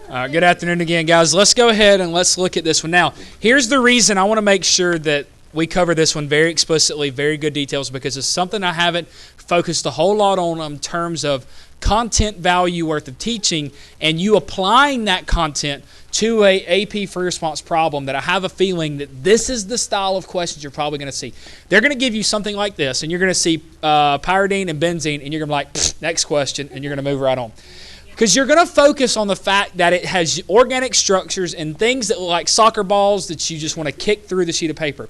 Good afternoon again, guys. Let's go ahead and let's look at this one. Now, here's the reason I want to make sure that we cover this one very explicitly, very good details, because it's something I haven't focused a whole lot on in terms of content value worth of teaching and you applying that content to a AP free response problem that I have a feeling that this is the style of questions you're probably going to see. They're going to give you something like this, and you're going to see pyridine and benzene, and you're going to be like, next question, and you're going to move right on. Because you're going to focus on the fact that it has organic structures and things that look like soccer balls that you just want to kick through the sheet of paper.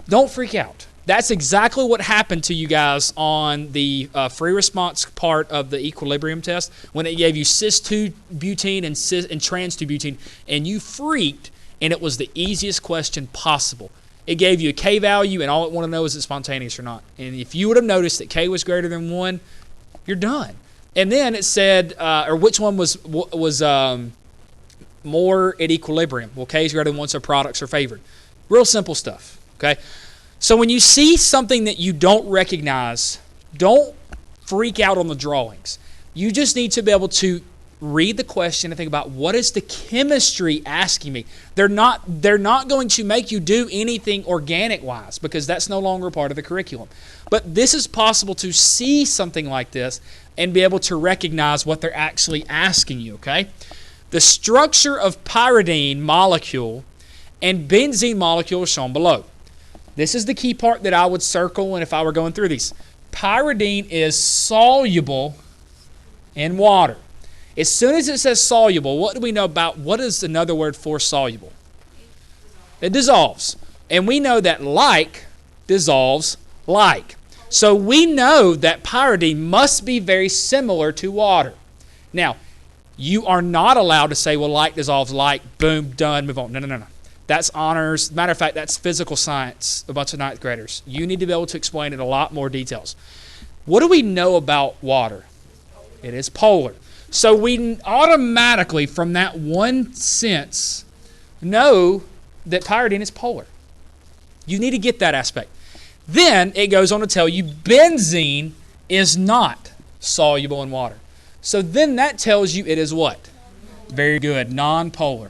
Don't freak out. That's exactly what happened to you guys on the free response part of the equilibrium test when it gave you cis-2-butene and trans-2-butene, and you freaked, and it was the easiest question possible. It gave you a K value, and all it wanted to know is it spontaneous or not. And if you would have noticed that K was greater than 1, you're done. And then it said, or which one was more at equilibrium. Well, K is greater than 1, so products are favored. Real simple stuff, okay? So when you see something that you don't recognize, don't freak out on the drawings. You just need to be able to read the question and think about, what is the chemistry asking me? They're not going to make you do anything organic-wise because that's no longer part of the curriculum. But this is possible to see something like this and be able to recognize what they're actually asking you, okay? The structure of pyridine molecule and benzene molecule is shown below. This is the key part that I would circle and if I were going through these. Pyridine is soluble in water. As soon as it says soluble, what do we know about, what is another word for soluble? It dissolves. And we know that like dissolves like. So we know that pyridine must be very similar to water. Now, you are not allowed to say, well, like dissolves like, boom, done, move on. No. That's honors. Matter of fact, that's physical science, a bunch of ninth graders. You need to be able to explain it in a lot more details. What do we know about water? It is polar. So we automatically, from that one sense, know that pyridine is polar. You need to get that aspect. Then it goes on to tell you benzene is not soluble in water. So then that tells you it is what? Very good, non-polar.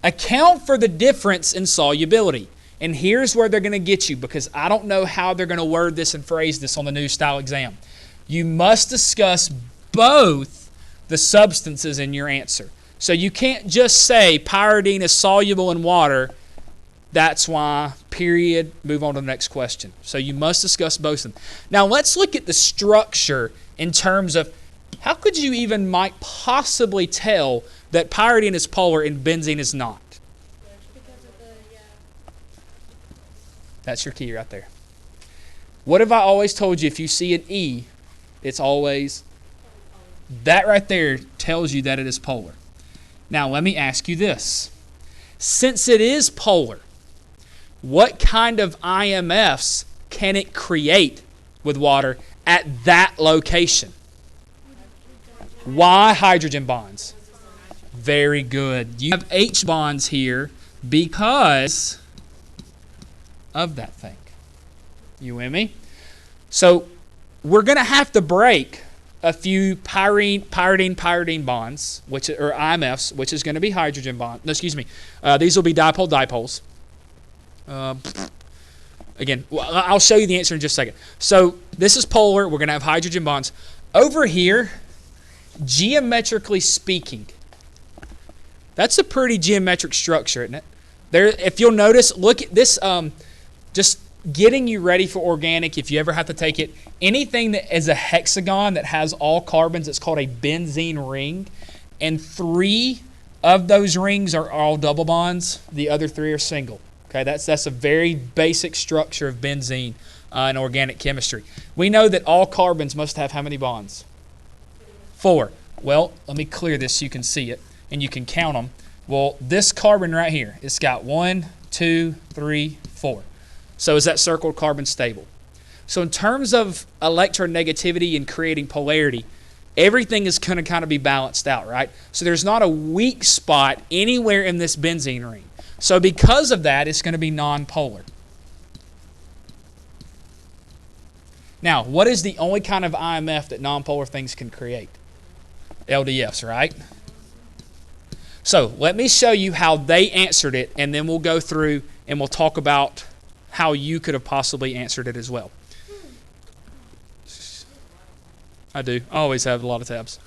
Account for the difference in solubility. And here's where they're going to get you because I don't know how they're going to word this and phrase this on the new style exam. You must discuss both the substances in your answer. So you can't just say pyridine is soluble in water. That's why, period, move on to the next question. So you must discuss both of them. Now let's look at the structure in terms of how could you even might possibly tell that pyridine is polar and benzene is not? That's your key right there. What have I always told you? If you see an E, it's always, that right there tells you that it is polar. Now let me ask you this. Since it is polar, what kind of IMFs can it create with water at that location? Why hydrogen bonds? Very good. You have H bonds here because of that thing. You with me? So we're going to have to break a few pyridine bonds, which or IMFs, which is going to be hydrogen bonds. No, excuse me. These will be dipole-dipoles. Again, I'll show you the answer in just a second. So this is polar. We're going to have hydrogen bonds. Over here, geometrically speaking, that's a pretty geometric structure, isn't it? There, if you'll notice, look at this, just getting you ready for organic, if you ever have to take it, anything that is a hexagon that has all carbons, it's called a benzene ring, and 3 of those rings are all double bonds, the other 3 are single. Okay, that's a very basic structure of benzene in organic chemistry. We know that all carbons must have how many bonds? 4. Well, let me clear this so you can see it, and you can count them. Well, this carbon right here, it's got 1, 2, 3, 4. So is that circled carbon stable? So in terms of electronegativity and creating polarity, everything is going to kind of be balanced out, right? So there's not a weak spot anywhere in this benzene ring. So because of that, it's going to be non-polar. Now, what is the only kind of IMF that non-polar things can create? LDFs, right? So let me show you how they answered it, and then we'll go through and we'll talk about how you could have possibly answered it as well. I do. I always have a lot of tabs.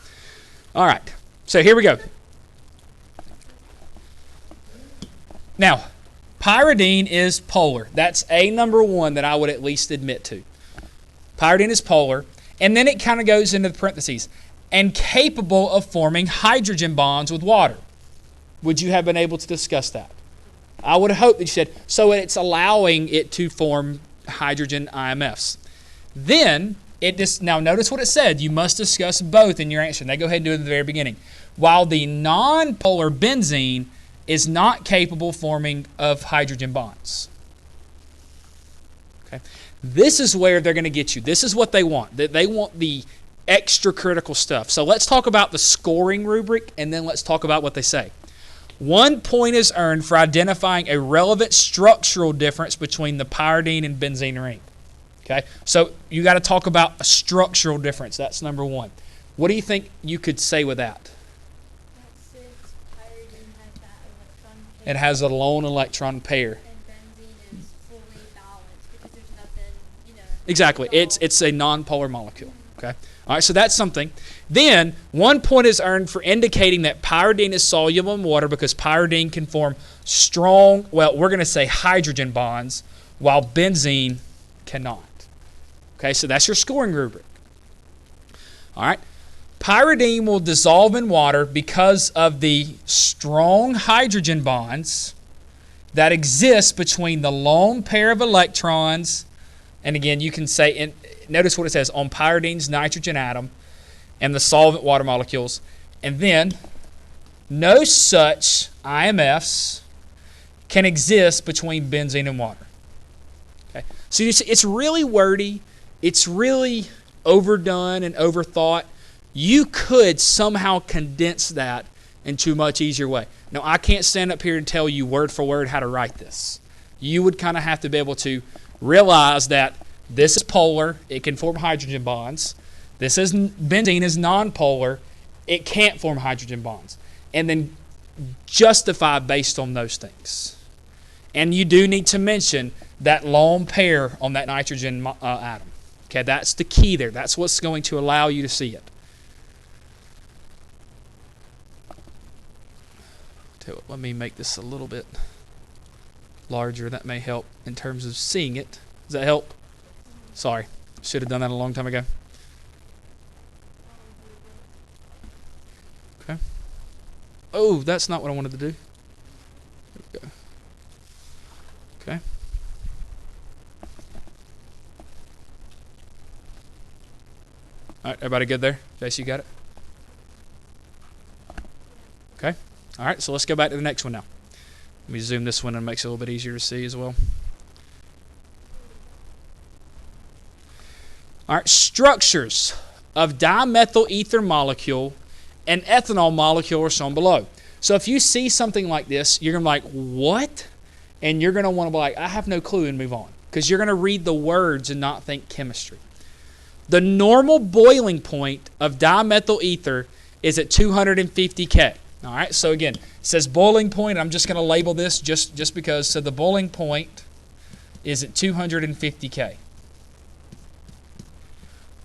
All right. So here we go. Now, pyridine is polar. That's a number one that I would at least admit to. Pyridine is polar. And then it kind of goes into the parentheses. And capable of forming hydrogen bonds with water. Would you have been able to discuss that? I would have hoped that you said, so it's allowing it to form hydrogen IMFs. Then, now notice what it said. You must discuss both in your answer. And they go ahead and do it at the very beginning. While the non-polar benzene is not capable of forming of hydrogen bonds. Okay. This is where they're going to get you. This is what they want. They want the extra critical stuff. So let's talk about the scoring rubric, and then let's talk about what they say. 1 point is earned for identifying a relevant structural difference between the pyridine and benzene ring. Okay, so you got to talk about a structural difference. That's number one. What do you think you could say with that? It has a lone electron pair. And benzene is fully balanced because there's nothing, Exactly. It's a non-polar molecule. Okay. All right, so that's something. Then 1 point is earned for indicating that pyridine is soluble in water because pyridine can form strong, well, we're going to say hydrogen bonds, while benzene cannot. Okay, so that's your scoring rubric. All right. Pyridine will dissolve in water because of the strong hydrogen bonds that exist between the lone pair of electrons, and again, you can say, and notice what it says, on pyridine's nitrogen atom and the solvent water molecules. And then, no such IMFs can exist between benzene and water. Okay, so you see, it's really wordy. It's really overdone and overthought. You could somehow condense that into a much easier way. Now, I can't stand up here and tell you word for word how to write this. You would kind of have to be able to realize that this is polar. It can form hydrogen bonds. This is benzene is nonpolar. It can't form hydrogen bonds. And then justify based on those things. And you do need to mention that lone pair on that nitrogen atom. Okay, that's the key there. That's what's going to allow you to see it. Let me make this a little bit larger. That may help in terms of seeing it. Does that help? Sorry. Should have done that a long time ago. Okay. Oh, that's not what I wanted to do. There we go. Okay. All right, everybody good there? Jase, you got it? Okay. All right, so let's go back to the next one now. Let me zoom this one and it makes it a little bit easier to see as well. All right, structures of dimethyl ether molecule and ethanol molecule are shown below. So if you see something like this, you're going to be like, what? And you're going to want to be like, I have no clue, and move on. Because you're going to read the words and not think chemistry. The normal boiling point of dimethyl ether is at 250 K. All right, so again, it says boiling point. I'm just going to label this just because. So the boiling point is at 250 K.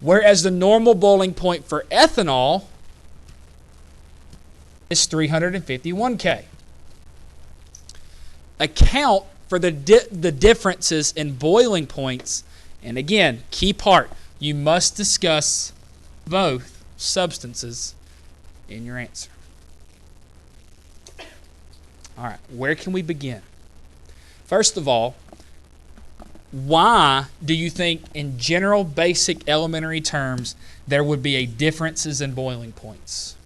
Whereas the normal boiling point for ethanol is 351 K. Account for the differences in boiling points. And again, key part, you must discuss both substances in your answer. All right, where can we begin? First of all, why do you think in general basic elementary terms there would be differences in boiling points?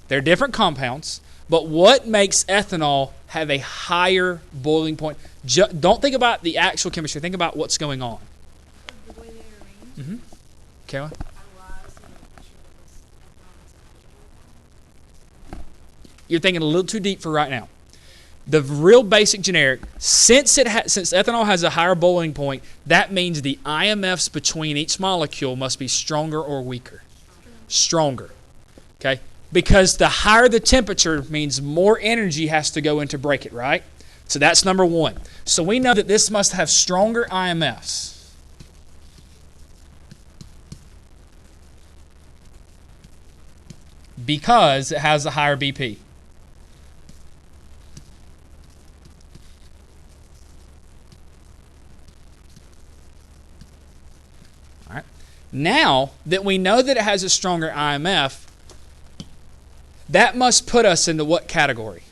They're different compounds, but what makes ethanol have a higher boiling point? Don't think about the actual chemistry. Think about what's going on. The way they're arranged. Kayla? You're thinking a little too deep for right now. The real basic generic, since ethanol has a higher boiling point, that means the IMFs between each molecule must be stronger or weaker. Stronger. Okay? Because the higher the temperature means more energy has to go in to break it, right? So that's number one. So we know that this must have stronger IMFs. Because it has a higher BP. All right. Now that we know that it has a stronger IMF, that must put us into what category?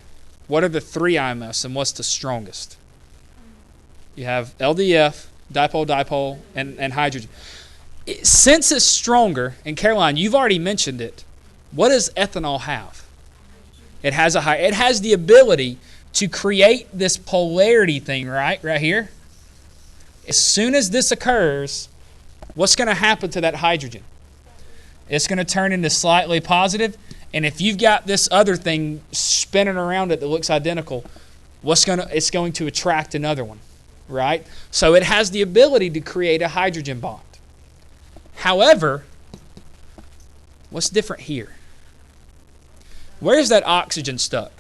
What are the three IMFs and what's the strongest? You have LDF, dipole, and hydrogen. Since it's stronger, and Caroline, you've already mentioned it, what does ethanol have? It has the ability to create this polarity thing, right here. As soon as this occurs, what's going to happen to that hydrogen? It's going to turn into slightly positive, and if you've got this other thing spinning around it that looks identical, it's going to attract another one, right? So it has the ability to create a hydrogen bond. However, what's different here? Where's that oxygen stuck?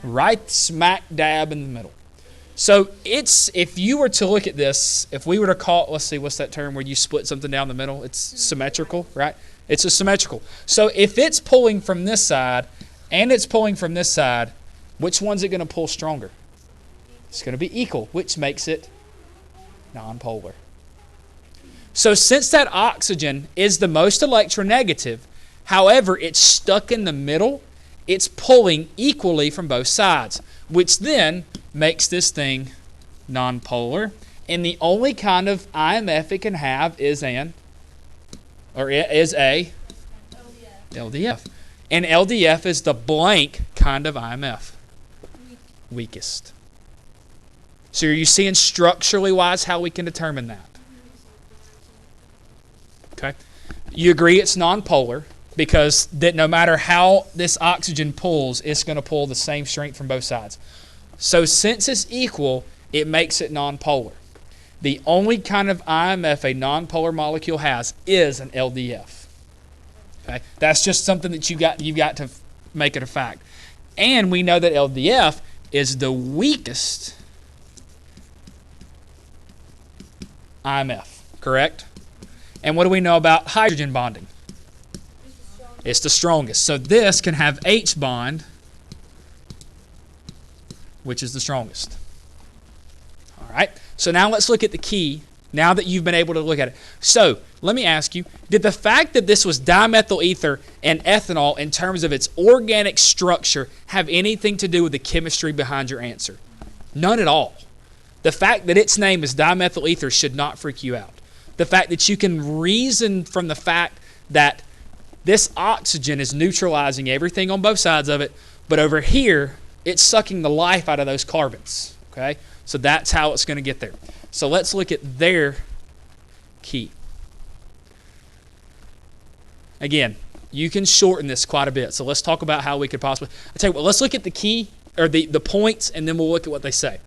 Right smack dab in the middle. So if you were to look at this, if we were to call, let's see, what's that term where you split something down the middle? It's symmetrical, right? It's a symmetrical. So if it's pulling from this side and it's pulling from this side, which one's it going to pull stronger? It's going to be equal, which makes it nonpolar. So since that oxygen is the most electronegative, however, it's stuck in the middle, it's pulling equally from both sides, which then makes this thing nonpolar. And the only kind of IMF it can have is a LDF. And LDF is the blank kind of IMF. Weakest. So are you seeing structurally wise how we can determine that? Okay. You agree it's nonpolar because that no matter how this oxygen pulls, it's going to pull the same strength from both sides. So since it's equal, it makes it nonpolar. The only kind of IMF a nonpolar molecule has is an LDF. Okay? That's just something that you've got to make it a fact. And we know that LDF is the weakest IMF, correct? And what do we know about hydrogen bonding? It's the strongest. So this can have H bond, which is the strongest. All right. So now let's look at the key, now that you've been able to look at it. So let me ask you, did the fact that this was dimethyl ether and ethanol in terms of its organic structure have anything to do with the chemistry behind your answer? None at all. The fact that its name is dimethyl ether should not freak you out. The fact that you can reason from the fact that this oxygen is neutralizing everything on both sides of it, but over here, it's sucking the life out of those carbons. Okay? So that's how it's going to get there. So let's look at their key. Again, you can shorten this quite a bit. So let's talk about how we could possibly... I tell you what, let's look at the key, or the points, and then we'll look at what they say.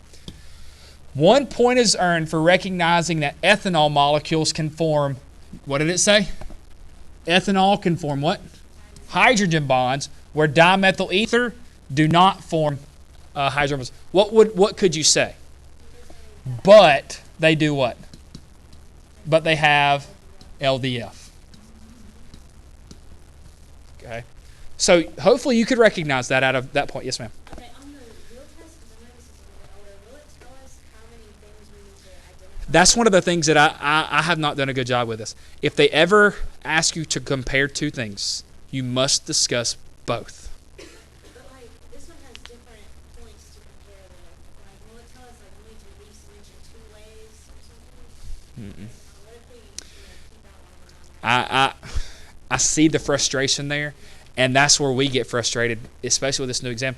1 point is earned for recognizing that ethanol molecules can form, what did it say? Ethanol can form what? Hydrogen bonds, where dimethyl ether do not form hydrogen bonds. What could you say? But they do what? But they have LDF. Okay. So hopefully you could recognize that out of that point. Yes, ma'am. Okay, on the real test, because I know this is a little bit older, will it tell us how many things we need to identify? That's one of the things that I have not done a good job with this. If they ever ask you to compare two things, you must discuss both. But like, this one has different points to compare with. Like, will it tell us like we need to at least mention 2 ways or something? What if we keep that one? I see the frustration there, and that's where we get frustrated, especially with this new exam.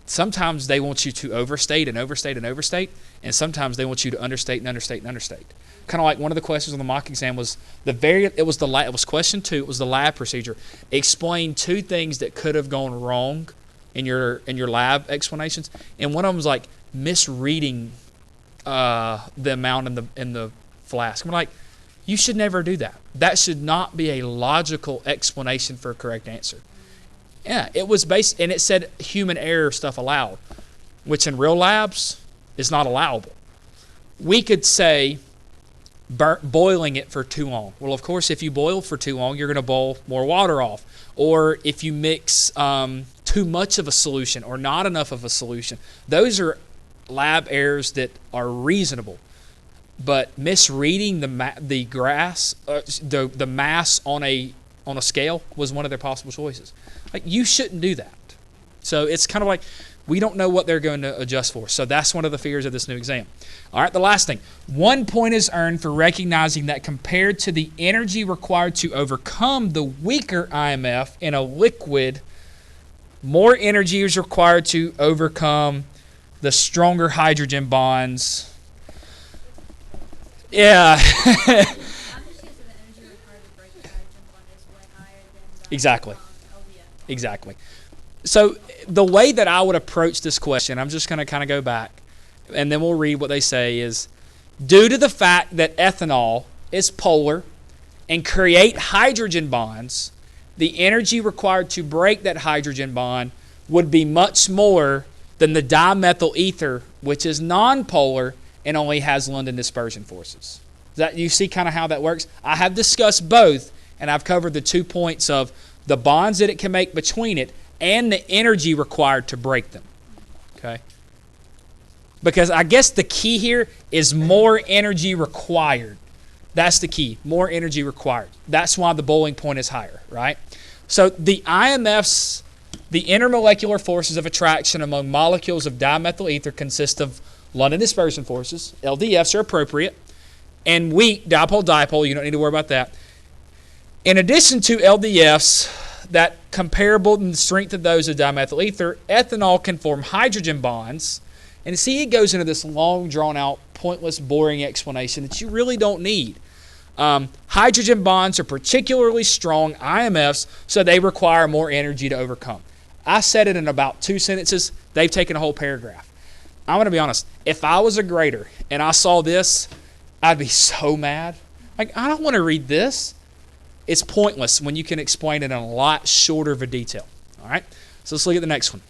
Sometimes they want you to overstate and overstate and overstate, and sometimes they want you to understate and understate and understate. Kind of like one of the questions on the mock exam was it was question 2. It was the lab procedure. Explain 2 things that could have gone wrong in your lab explanations, and one of them was like misreading the amount in the flask. I'm like, You should never do that. That should not be a logical explanation for a correct answer. Yeah, it was based, and it said human error stuff allowed, which in real labs is not allowable. We could say boiling it for too long. Well, of course, if you boil for too long, you're going to boil more water off. Or if you mix too much of a solution or not enough of a solution, those are lab errors that are reasonable. But misreading the mass on a scale was one of their possible choices. Like, you shouldn't do that. So it's kind of like we don't know what they're going to adjust for. So that's one of the fears of this new exam. All right, the last thing. 1 point is earned for recognizing that compared to the energy required to overcome the weaker IMF in a liquid, more energy is required to overcome the stronger hydrogen bonds. Yeah. Exactly. Exactly. So the way that I would approach this question, I'm just going to kind of go back, and then we'll read what they say, is due to the fact that ethanol is polar and create hydrogen bonds, the energy required to break that hydrogen bond would be much more than the dimethyl ether, which is nonpolar and only has London dispersion forces. That you see kind of how that works? I have discussed both, and I've covered the 2 points of the bonds that it can make between it and the energy required to break them. Okay? Because I guess the key here is more energy required. That's the key. More energy required. That's why the boiling point is higher, right? So the IMFs, the intermolecular forces of attraction among molecules of dimethyl ether consist of London dispersion forces. LDFs are appropriate. And weak dipole-dipole, you don't need to worry about that. In addition to LDFs, that comparable in the strength of those of dimethyl ether, ethanol can form hydrogen bonds. And see, it goes into this long, drawn-out, pointless, boring explanation that you really don't need. Hydrogen bonds are particularly strong IMFs, so they require more energy to overcome. I said it in about 2 sentences. They've taken a whole paragraph. I'm going to be honest. If I was a grader and I saw this, I'd be so mad. Like, I don't want to read this. It's pointless when you can explain it in a lot shorter of a detail. All right? So let's look at the next one.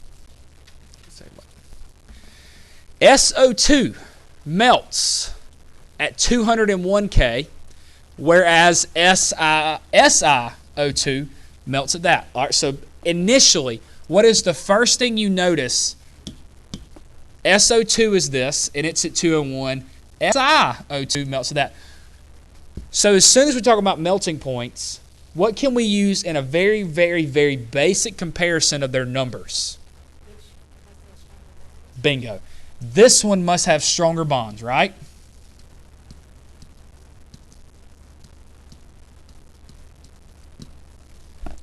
SO2 melts at 201 K, whereas SiO2 melts at that. All right, so initially, what is the first thing you notice? SO2 is this, and it's at 201. SiO2 melts at that. So as soon as we talk about melting points, what can we use in a very, very, very basic comparison of their numbers? Bingo. This one must have stronger bonds, right?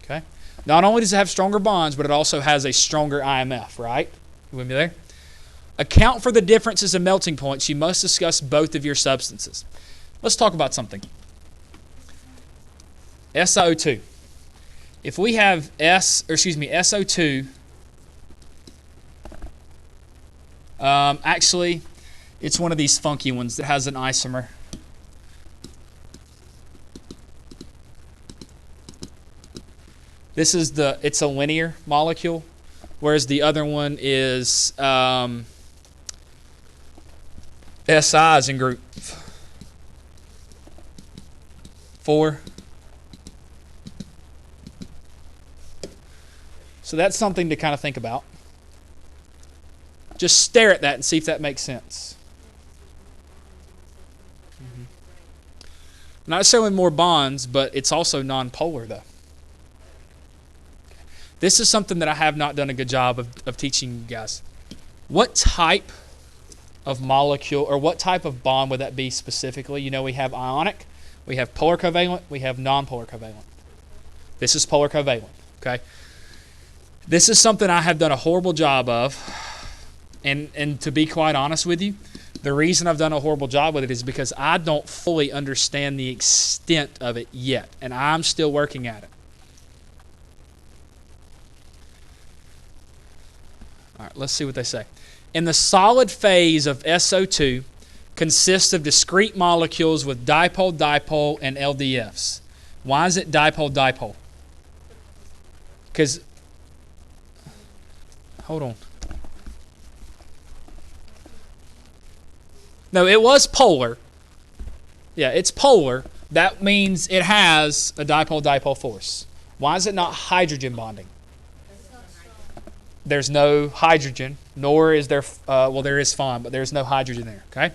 Okay. Not only does it have stronger bonds, but it also has a stronger IMF, right? You with me there? Account for the differences in melting points. You must discuss both of your substances. Let's talk about something. SiO2. If we have SO2, actually, it's one of these funky ones that has an isomer. It's a linear molecule, whereas the other one is Si is in group 4. So that's something to kind of think about. Just stare at that and see if that makes sense. Not showing more bonds, but it's also non-polar, though. This is something that I have not done a good job of teaching you guys. What type of molecule or what type of bond would that be specifically? You know, we have ionic, we have polar covalent, we have non-polar covalent. This is polar covalent, okay? This is something I have done a horrible job of. And to be quite honest with you, the reason I've done a horrible job with it is because I don't fully understand the extent of it yet, and I'm still working at it. All right, let's see what they say. In the solid phase of SO2, consists of discrete molecules with dipole-dipole and LDFs. Why is it dipole-dipole? Because, hold on. No, it was polar. Yeah, it's polar. That means it has a dipole-dipole force. Why is it not hydrogen bonding? There's no hydrogen, nor is there, well, there is fine, but there's no hydrogen there, okay?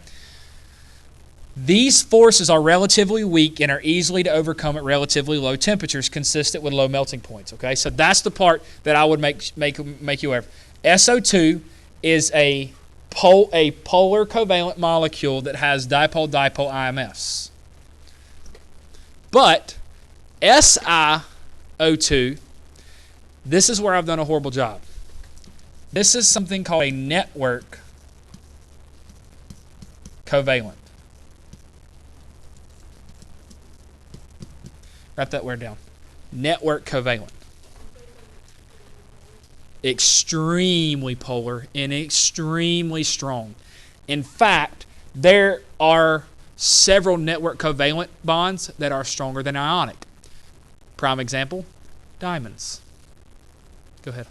These forces are relatively weak and are easily to overcome at relatively low temperatures consistent with low melting points, okay? So that's the part that I would make you aware of. SO2 is a polar covalent molecule that has dipole-dipole IMFs. But SiO2, this is where I've done a horrible job. This is something called a network covalent. Write that word down. Network covalent. Extremely polar and extremely strong. In fact, there are several network covalent bonds that are stronger than ionic. Prime example, diamonds. Go ahead.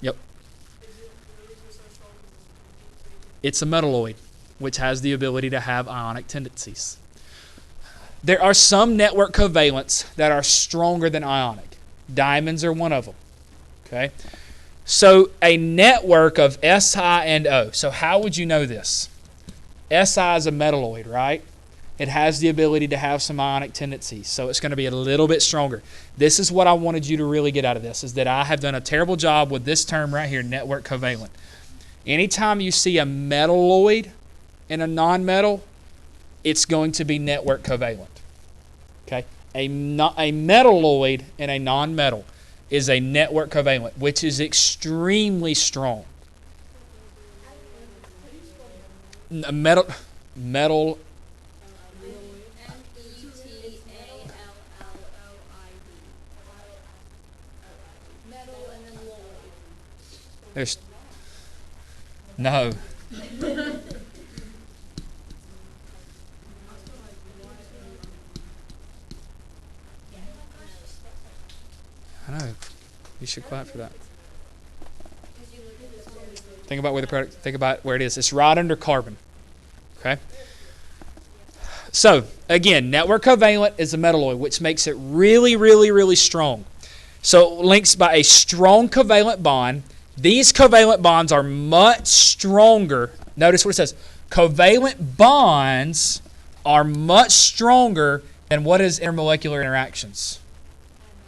Yep. It's a metalloid, which has the ability to have ionic tendencies. There are some network covalents that are stronger than ionic. Diamonds are one of them. Okay? So a network of Si and O. So how would you know this? Si is a metalloid, right? It has the ability to have some ionic tendencies. So it's going to be a little bit stronger. This is what I wanted you to really get out of this, is that I have done a terrible job with this term right here, network covalent. Anytime you see a metalloid in a nonmetal, it's going to be network covalent. Okay? A metalloid in a nonmetal is a network covalent, which is extremely strong. A metal there's no. I know. You should clap for that. Think about where the product. Think about where it is. It's right under carbon. Okay. So again, network covalent is a metalloid, which makes it really, really, really strong. So it links by a strong covalent bond. These covalent bonds are much stronger. Notice what it says. Covalent bonds are much stronger than what is intermolecular interactions?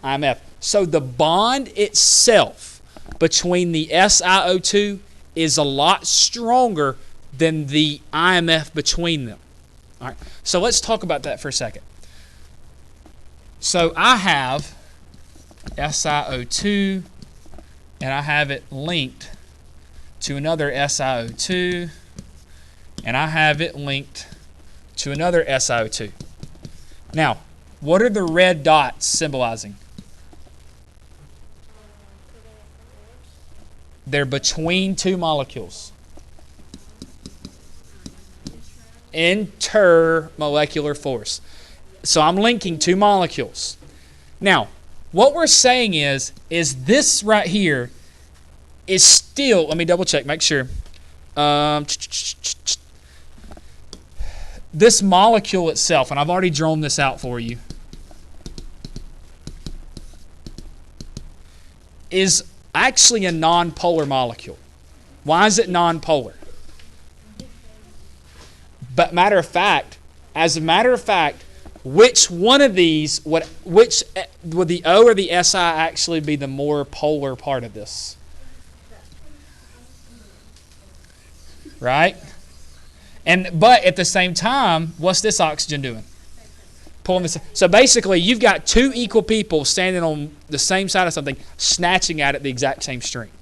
IMF. So the bond itself between the SiO2 is a lot stronger than the IMF between them. All right. So let's talk about that for a second. So I have SiO2 and I have it linked to another SiO2 and I have it linked to another SiO2. Now, what are the red dots symbolizing? They're between two molecules. Intermolecular force. So I'm linking two molecules. Now, what we're saying is this right here is still, let me double check, make sure. This molecule itself, and I've already drawn this out for you, is actually a nonpolar molecule. Why is it nonpolar? But as a matter of fact, which one of these would the O or the Si actually be the more polar part of this? Right? But at the same time, what's this oxygen doing? Pulling this. So basically, you've got two equal people standing on the same side of something, snatching at it the exact same strength.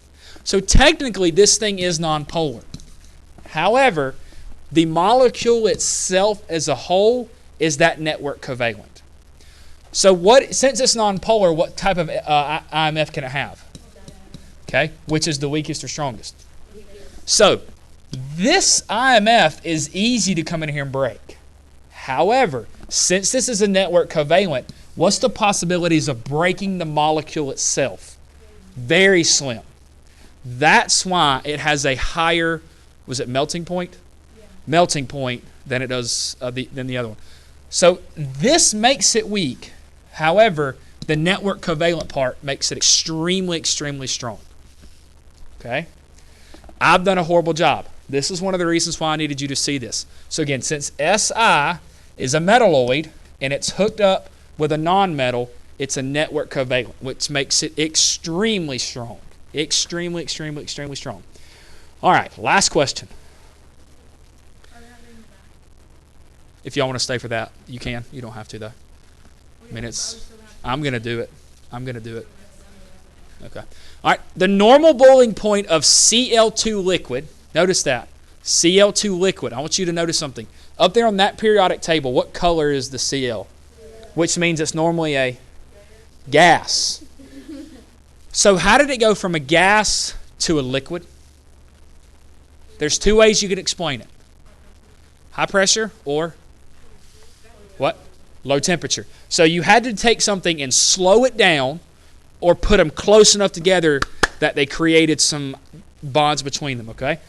So technically, this thing is nonpolar. However, the molecule itself as a whole is that network covalent. So since it's nonpolar, what type of IMF can it have? Okay, which is the weakest or strongest? So this IMF is easy to come in here and break. However, since this is a network covalent, what's the possibilities of breaking the molecule itself? Very slim. That's why it has a higher, was it melting point? Yeah. Melting point than it does than the other one. So this makes it weak. However, the network covalent part makes it extremely, extremely strong. Okay? I've done a horrible job. This is one of the reasons why I needed you to see this. So again, since Si is a metalloid and it's hooked up with a non-metal, it's a network covalent, which makes it extremely strong. Extremely, extremely, extremely strong. All right, last question. If y'all want to stay for that, you can. You don't have to, though. I mean, I'm going to do it. I'm going to do it. Okay. All right, the normal boiling point of Cl2 liquid, notice that. Cl2 liquid. I want you to notice something. Up there on that periodic table, what color is the Cl? Which means it's normally a gas. So how did it go from a gas to a liquid? There's two ways you can explain it. High pressure or what? Low temperature. So you had to take something and slow it down or put them close enough together that they created some bonds between them, okay?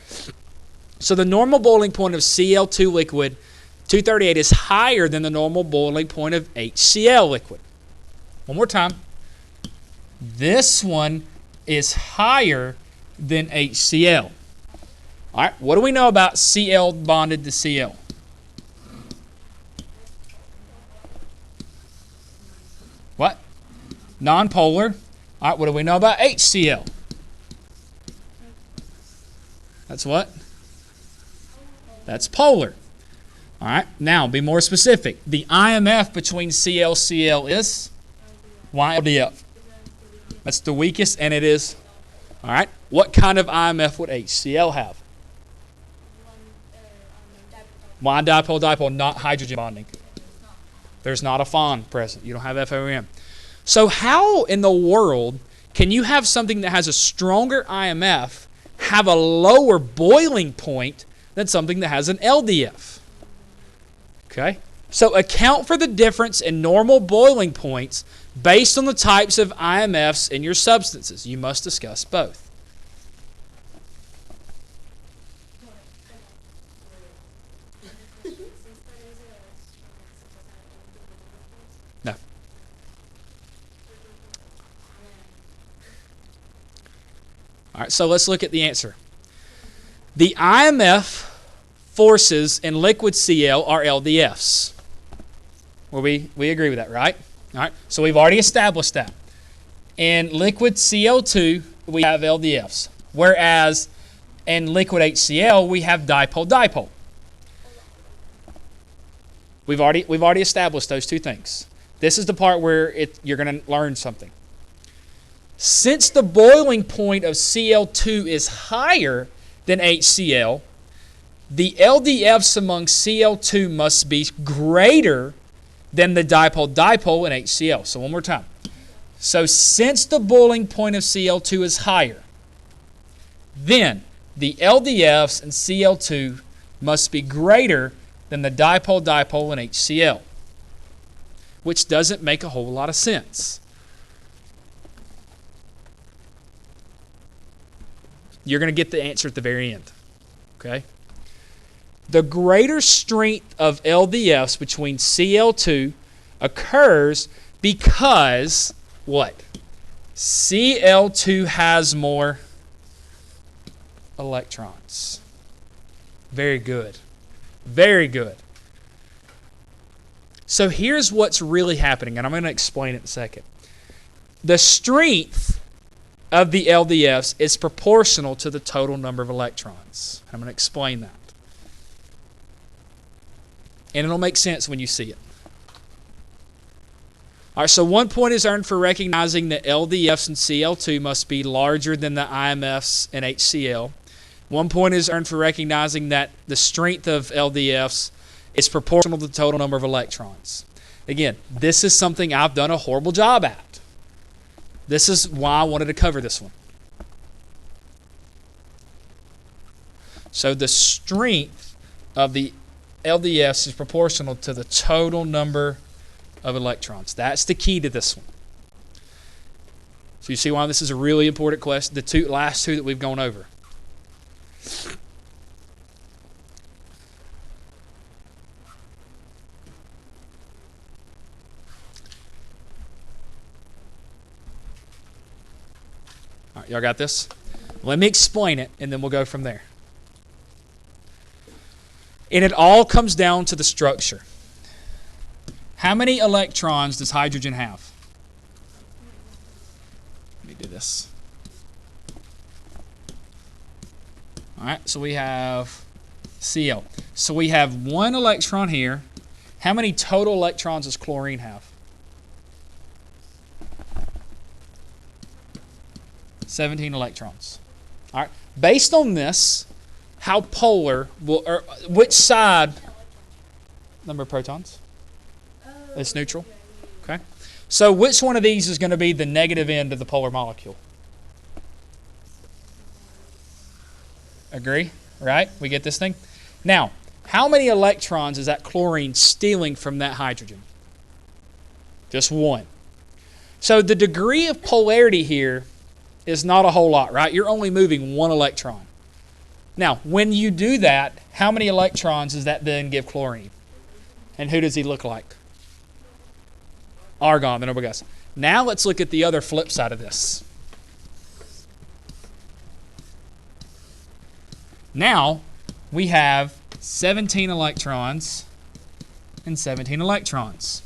So the normal boiling point of Cl2 liquid, 238, is higher than the normal boiling point of HCl liquid. One more time. This one is higher than HCl. All right, what do we know about Cl bonded to Cl? What? Nonpolar. All right, what do we know about HCl? That's what? That's polar. All right, now be more specific. The IMF between Cl is YLDF. That's the weakest, and it is. All right, what kind of IMF would HCl have? Y dipole, not hydrogen bonding. There's not a FON present. You don't have FOM. So how in the world can you have something that has a stronger IMF have a lower boiling point than something that has an LDF? Okay? So account for the difference in normal boiling points based on the types of IMFs in your substances. You must discuss both. No. All right, so let's look at the answer. The IMF forces in liquid Cl are LDFs. Well, we agree with that, right? All right, so we've already established that. In liquid Cl2, we have LDFs, whereas in liquid HCl, we have dipole-dipole. We've already established those two things. This is the part where you're going to learn something. Since the boiling point of Cl2 is higher than HCl, the LDFs among Cl2 must be greater than the dipole-dipole in HCl. So one more time. So since the boiling point of Cl2 is higher, then the LDFs in Cl2 must be greater than the dipole-dipole in HCl, which doesn't make a whole lot of sense. You're going to get the answer at the very end. Okay? The greater strength of LDFs between Cl2 occurs because what? Cl2 has more electrons. Very good. Very good. So here's what's really happening, and I'm going to explain it in a second. The strength of the LDFs is proportional to the total number of electrons. I'm going to explain that. And it'll make sense when you see it. All right, so 1 point is earned for recognizing that LDFs in Cl2 must be larger than the IMFs in HCl. 1 point is earned for recognizing that the strength of LDFs is proportional to the total number of electrons. Again, this is something I've done a horrible job at. This is why I wanted to cover this one. So the strength of the LDS is proportional to the total number of electrons. That's the key to this one. So you see why this is a really important question, the last two that we've gone over. All right, y'all got this? Let me explain it, and then we'll go from there. And it all comes down to the structure. How many electrons does hydrogen have? Let me do this. All right, so we have Cl. So we have 1 electron here. How many total electrons does chlorine have? 17 electrons. All right. Based on this, how polar will, or which side? Number of protons. It's neutral. Okay. So which one of these is going to be the negative end of the polar molecule? Agree? Right? We get this thing? Now, how many electrons is that chlorine stealing from that hydrogen? Just 1. So the degree of polarity here is not a whole lot, right? You're only moving 1 electron. Now, when you do that, how many electrons does that then give chlorine? And who does he look like? Argon, the noble gas. Now let's look at the other flip side of this. Now we have 17 electrons and 17 electrons.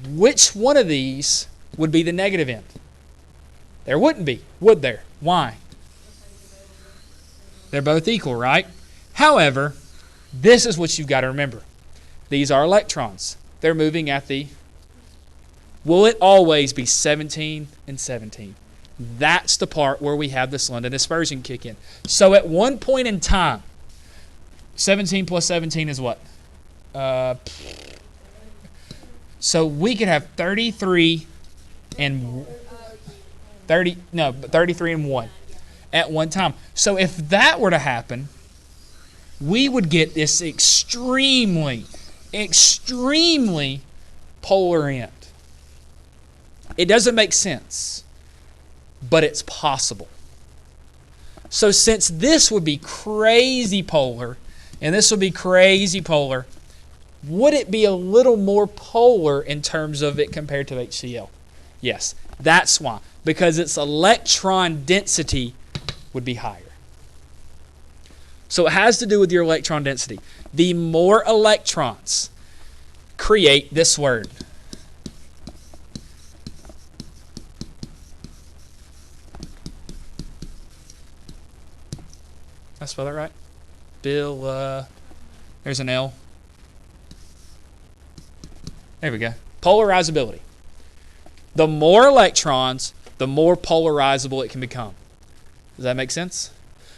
Which one of these would be the negative end? There wouldn't be, would there? Why? They're both equal, right? However, this is what you've got to remember. These are electrons. They're moving at the... Will it always be 17 and 17? That's the part where we have this London dispersion kick in. So at one point in time, 17 plus 17 is what? So we could have 33 and 33 and 1 at one time. So if that were to happen, we would get this extremely polar end. It doesn't make sense, but it's possible. So since this would be crazy polar, and this would be crazy polar, would it be a little more polar in terms of it compared to HCl? Yes, that's why. Because its electron density would be higher. So it has to do with your electron density. The more electrons create this word. Did I spell that right? Bill, there's an L. There we go. Polarizability. The more electrons, the more polarizable it can become. Does that make sense?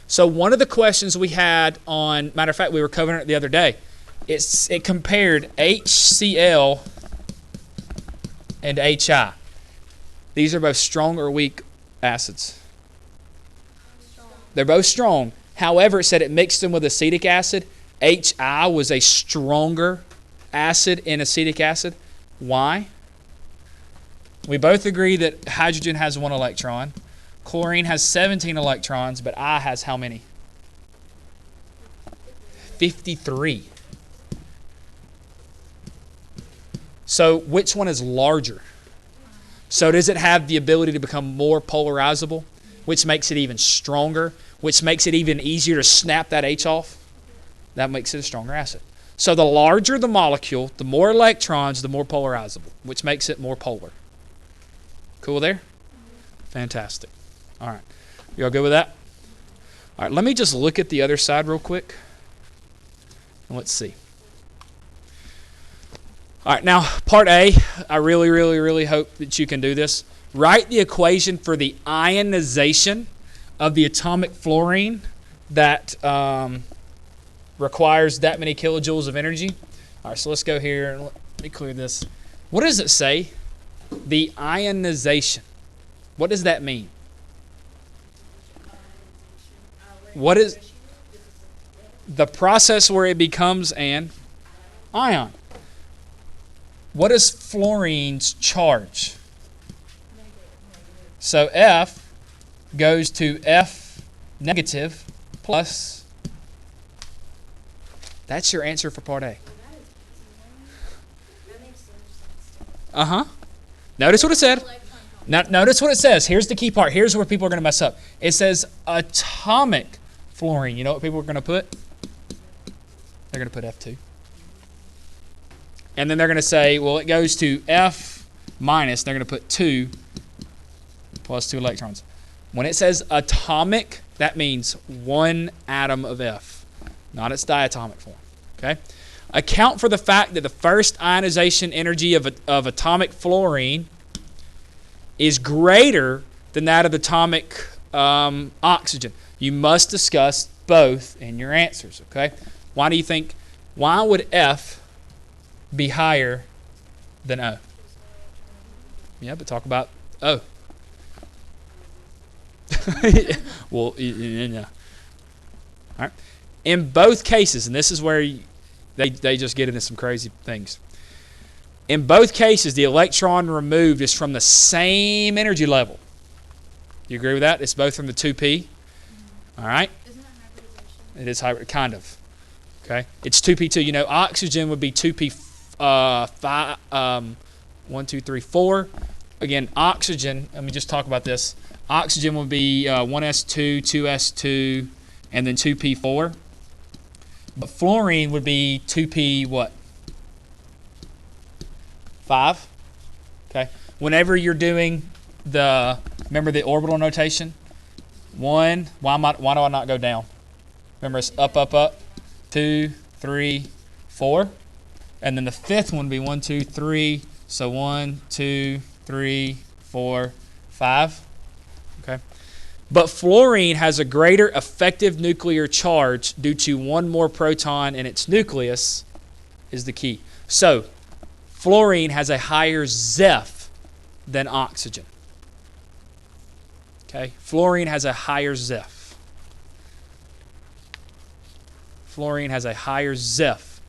So one of the questions we had on, matter of fact, we were covering it the other day. It compared HCl and HI. These are both strong or weak acids. They're both strong. However, it said it mixed them with acetic acid. HI was a stronger acid in acetic acid. Why? We both agree that hydrogen has 1 electron. Chlorine has 17 electrons, but I has how many? 53. So which one is larger? So does it have the ability to become more polarizable, which makes it even stronger, which makes it even easier to snap that H off? That makes it a stronger acid. So the larger the molecule, the more electrons, the more polarizable, which makes it more polar. Cool there? Fantastic. All right. You all good with that? All right, let me just look at the other side real quick. And let's see. All right, now part A, I really hope that you can do this. Write the equation for the ionization of the atomic fluorine that requires that many kilojoules of energy. All right, so let's go here and let me clear this. What does it say? The ionization. What does that mean? What is the process where it becomes an ion. What is fluorine's charge? So F goes to F negative plus. That's your answer for part A. Uh-huh. Notice what it said. Now, notice what it says. Here's the key part. Here's where people are going to mess up. It says atomic fluorine. You know what people are going to put? They're going to put F2. And then they're going to say, well, it goes to F minus. They're going to put 2 plus 2 electrons. When it says atomic, that means one atom of F, not its diatomic form. Okay? Account for the fact that the first ionization energy of atomic fluorine is greater than that of atomic oxygen. You must discuss both in your answers. Okay? Why do you think? Why would F be higher than O? Yeah, but talk about O. Well, yeah. All right. In both cases, and this is where they just get into some crazy things. In both cases, the electron removed is from the same energy level. You agree with that? It's both from the 2p. All right? Isn't that hybridization? It is hybrid, kind of. Okay? It's 2p2. You know, oxygen would be 2p 1, 2, 3, 4. Again, oxygen, let me just talk about this. Oxygen would be 1s2, 2s2, and then 2p4. But fluorine would be 2p what? 5. Okay. Whenever you're doing remember the orbital notation? 1, why do I not go down? Remember it's up, up, up. 2, 3, 4. And then the fifth one would be 1, 2, 3. So 1, 2, 3, 4, 5. Okay. But fluorine has a greater effective nuclear charge due to one more proton in its nucleus is the key. So fluorine has a higher Zeph than oxygen. Okay. Fluorine has a higher Zeph. Fluorine has a higher Zeph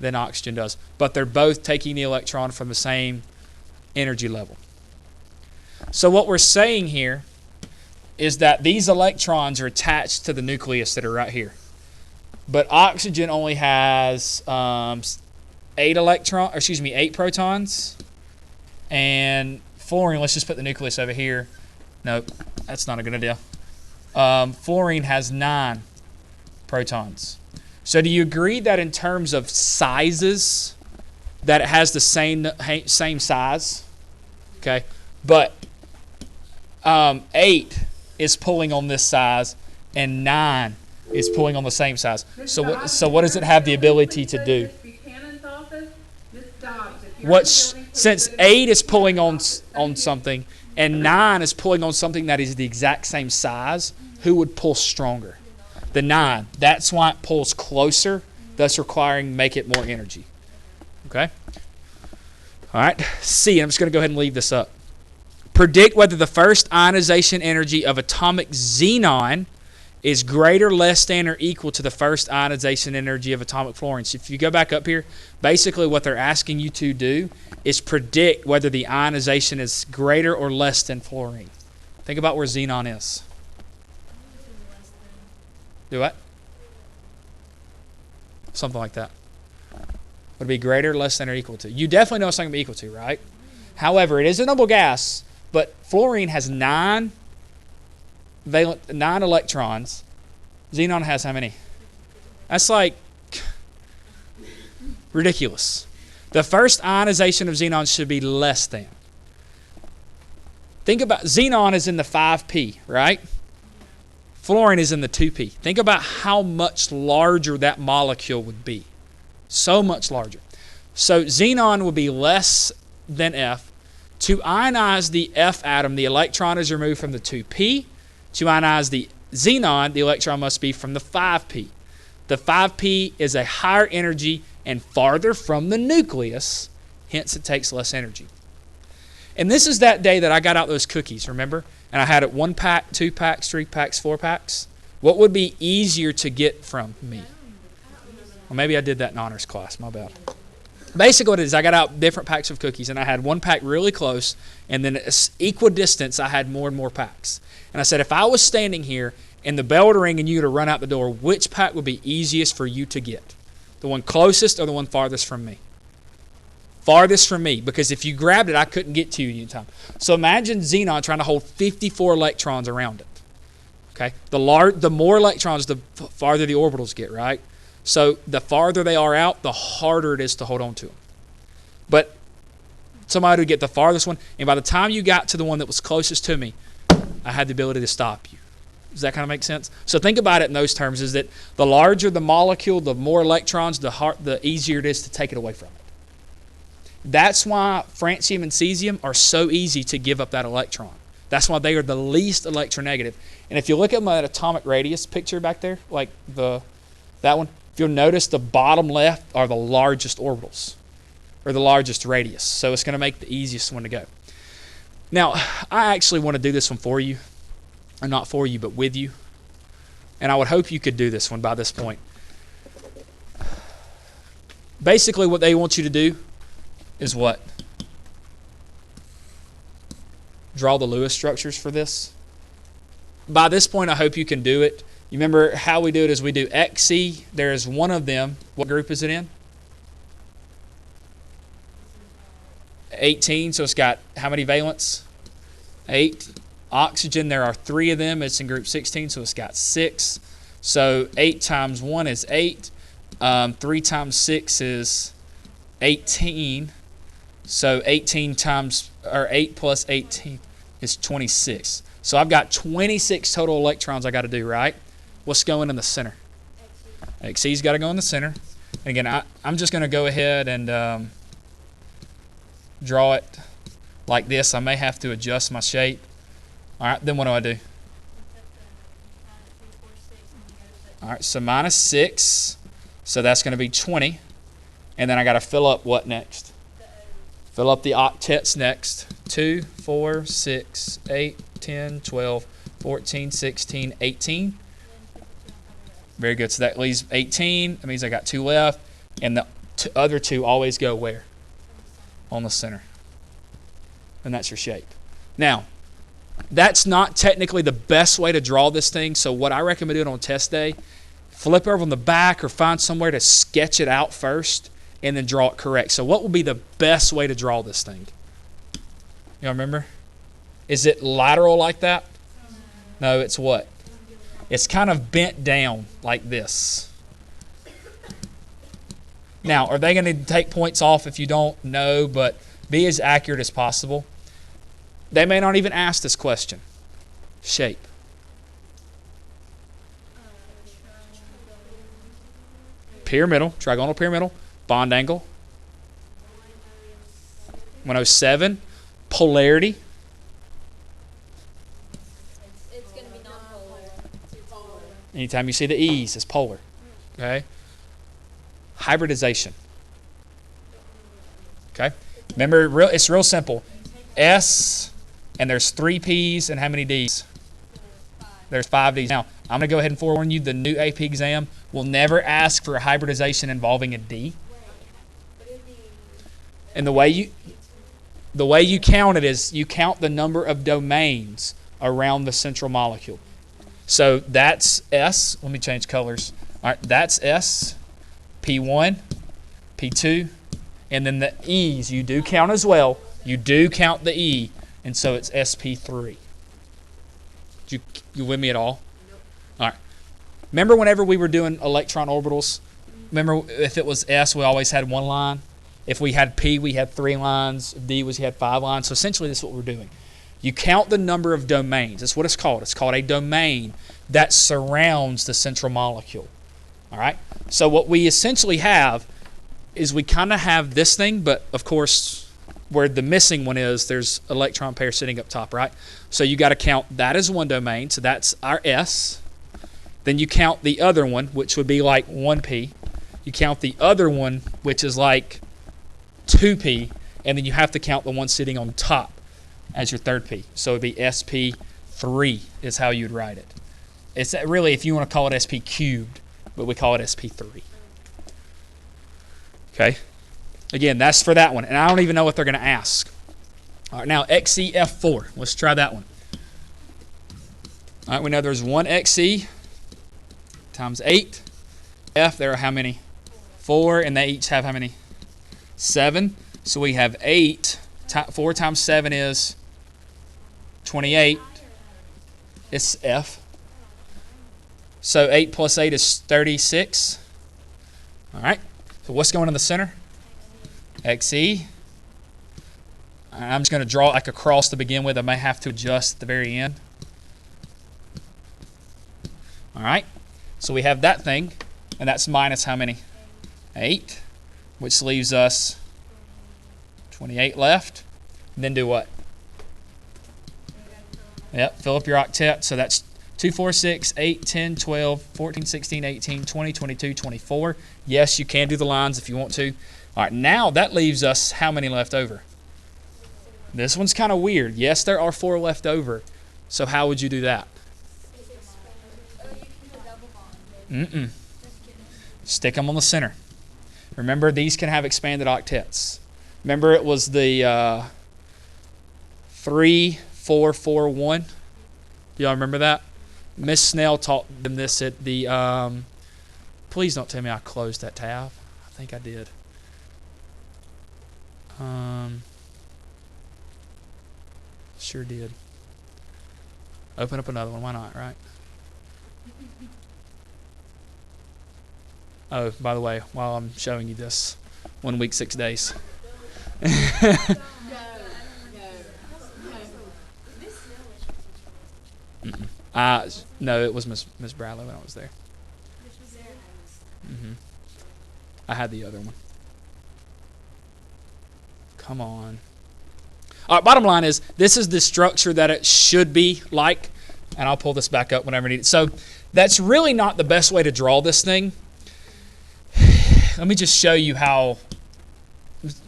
than oxygen does. But they're both taking the electron from the same energy level. So what we're saying here is that these electrons are attached to the nucleus that are right here. But oxygen only has 8 protons. And fluorine, let's just put the nucleus over here. Nope, that's not a good idea. Fluorine has 9 protons. So do you agree that in terms of sizes, that it has the same size? Okay, but 8 is pulling on this size, and 9 is pulling on the same size. So what does it have the ability to do? Since 8 is pulling on something, and 9 is pulling on something that is the exact same size, who would pull stronger? The 9. That's why it pulls closer, thus requiring make it more energy. Okay? All right. C, I'm just going to go ahead and leave this up. Predict whether the first ionization energy of atomic xenon is greater, less than, or equal to the first ionization energy of atomic fluorine. So if you go back up here, basically what they're asking you to do is predict whether the ionization is greater or less than fluorine. Think about where xenon is. Do what? Something like that. Would it be greater, less than, or equal to? You definitely know it's not going to be equal to, right? However, it is a noble gas, but fluorine has 9 electrons. Xenon has how many? That's like ridiculous. The first ionization of xenon should be less than. Think about, xenon is in the 5p, right? Fluorine is in the 2p. Think about how much larger that molecule would be. So much larger. So xenon would be less than F. To ionize the F atom, the electron is removed from the 2p. To ionize the xenon, the electron must be from the 5p. The 5p is a higher energy and farther from the nucleus, hence it takes less energy. And this is that day that I got out those cookies, remember? And I had it 1 pack, 2 packs, 3 packs, 4 packs. What would be easier to get from me? Well, maybe I did that in honors class. My bad. Basically, what it is, I got out different packs of cookies, and I had one pack really close, and then at equidistance, I had more and more packs. And I said, if I was standing here and the bell would ring and you were to run out the door, which pack would be easiest for you to get? The one closest or the one farthest from me? Farthest from me, because if you grabbed it, I couldn't get to you in time. So imagine xenon trying to hold 54 electrons around it. Okay, the more electrons, the farther the orbitals get, right? So the farther they are out, the harder it is to hold on to them. But somebody would get the farthest one, and by the time you got to the one that was closest to me, I had the ability to stop you. Does that kind of make sense? So think about it in those terms, is that the larger the molecule, the more electrons, the easier it is to take it away from it. That's why francium and cesium are so easy to give up that electron. That's why they are the least electronegative. And if you look at my atomic radius picture back there, like that one, if you'll notice the bottom left are the largest orbitals, or the largest radius. So it's going to make the easiest one to go. Now, I actually want to do this one for you. Or not for you, but with you. And I would hope you could do this one by this point. Basically, what they want you to do is what? Draw the Lewis structures for this. By this point, I hope you can do it. You remember how we do it is we do XC. There is one of them. What group is it in? 18. So it's got how many valence? 8. Oxygen, there are 3 of them. It's in group 16, so it's got 6. So 8 times 1 is 8. 3 times 6 is 18. So 18 times, or 8 plus 18 is 26. So I've got 26 total electrons I got to do, right? What's going in the center? XC's got to go in the center. And again, I'm just going to go ahead and draw it like this. I may have to adjust my shape. All right, then what do I do? All right, so minus 6. So that's going to be 20. And then I got to fill up what next? Fill up the octets next. 2, 4, 6, 8, 10, 12, 14, 16, 18. Very good. So that leaves 18. That means I got 2 left. And the other 2 always go where? On the center. And that's your shape. Now, that's not technically the best way to draw this thing. So what I recommend doing on test day, flip over on the back or find somewhere to sketch it out first and then draw it correct. So what would be the best way to draw this thing? Y'all remember? Is it lateral like that? No, it's what? It's kind of bent down like this. Now, are they going to take points off if you don't know, but be as accurate as possible? They may not even ask this question. Shape. Pyramidal, trigonal pyramidal, bond angle. 107. Polarity. It's going to be non-polar. Anytime you see the E's, it's polar. Okay. Hybridization. Okay. Remember, it's real simple. S, and there's 3 P's and how many D's? There's 5 D's. Now, I'm going to go ahead and forewarn you, the new AP exam will never ask for a hybridization involving a D. And the way you count it is you count the number of domains around the central molecule. So that's S. Let me change colors. All right, that's S, P1, P2, and then the E's you do count as well. You do count the E, and so it's sp3. You with me at all? All right. Remember whenever we were doing electron orbitals, remember if it was S, we always had 1 line. If we had P, we had 3 lines. If D was, you had 5 lines. So essentially, this is what we're doing. You count the number of domains. That's what it's called. It's called a domain that surrounds the central molecule. All right? So what we essentially have is we kind of have this thing, but of course, where the missing one is, there's electron pair sitting up top, right? So you got to count that as 1 domain. So that's our S. Then you count the other one, which would be like 1p. You count the other one, which is like 2p. And then you have to count the one sitting on top as your third p. So it would be sp3 is how you'd write it. It's really, if you want to call it sp cubed, but we call it sp3. Okay. Again, that's for that one. And I don't even know what they're going to ask. All right, now XeF4. Let's try that one. All right, we know there's 1 Xe times 8. F, there are how many? 4, and they each have how many? 7. So we have 8. 4 times 7 is 28. It's F. So 8 plus 8 is 36. All right. So what's going in the center? Xe. I'm just going to draw like a cross to begin with. I may have to adjust at the very end. All right. So we have that thing, and that's minus how many? 8, which leaves us 28 left. And then do what? Yep, fill up your octet. So that's 2, 4, 6, 8, 10, 12, 14, 16, 18, 20, 22, 24. Yes, you can do the lines if you want to. All right, now that leaves us how many left over? This one's kind of weird. Yes, there are 4 left over. So how would you do that? Stick them on the center. Remember, these can have expanded octets. Remember, it was the 3, 4, 4, 1. Do y'all remember that? Miss Snell taught them this at the. Please don't tell me I closed that tab. I think I did. Sure did. Open up another one. Why not, right? Oh, by the way, while I'm showing you this, 1 week, 6 days. No, it was Miss Bradley when I was there. I had the other one. Come on. All right, bottom line is, this is the structure that it should be like, and I'll pull this back up whenever I need it. So that's really not the best way to draw this thing. Let me just show you how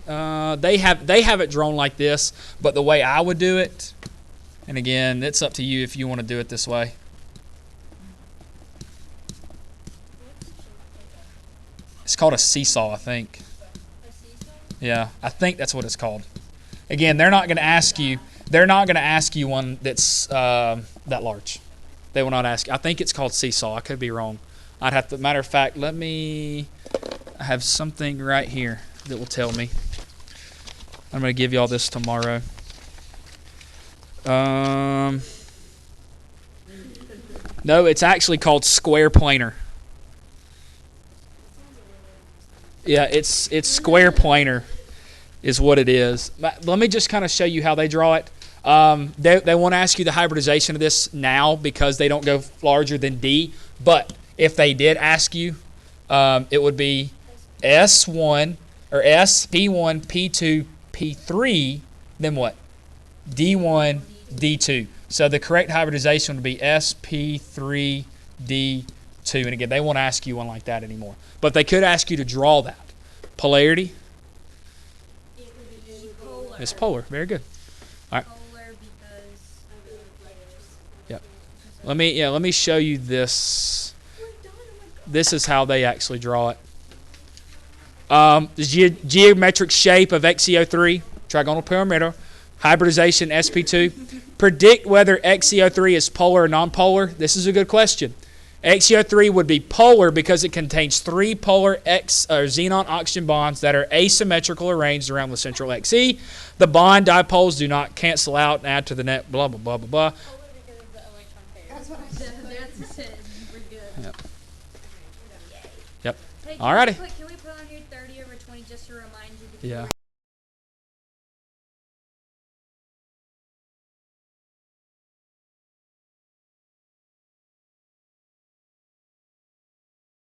they have it drawn like this, but the way I would do it, and again, it's up to you if you want to do it this way. It's called a seesaw, I think. Yeah, I think that's what it's called. Again, they're not going to ask you. They're not going to ask you one that's that large. They will not ask. I think it's called seesaw. I could be wrong. I'd have to. Matter of fact, let me. I have something right here that will tell me. I'm going to give you all this tomorrow. No, it's actually called square planar. Yeah, it's square planar is what it is. Let me just kind of show you how they draw it. They won't ask you the hybridization of this now because they don't go larger than D. But if they did ask you, it would be S1 or S, P1, P2, P3, then what? D1, D2. So the correct hybridization would be S, P3, D2. And again, they won't ask you one like that anymore. But they could ask you to draw that. Polarity? It would be polar. It's polar. Very good. All right. Polar because Yep. Let me show you this. This is how they actually draw it. The geometric shape of XeO3, trigonal pyramidal, hybridization SP2. Predict whether XeO3 is polar or nonpolar. This is a good question. XeO3 would be polar because it contains 3 polar xenon oxygen bonds that are asymmetrical arranged around the central Xe. The bond dipoles do not cancel out and add to the net, blah, blah, blah, blah, blah. polar because of the electron pair. That's what I said. That's it. We're good. Yep. Yep. Hey, Alrighty. can we put on here 30 over 20 just to remind you? Yeah.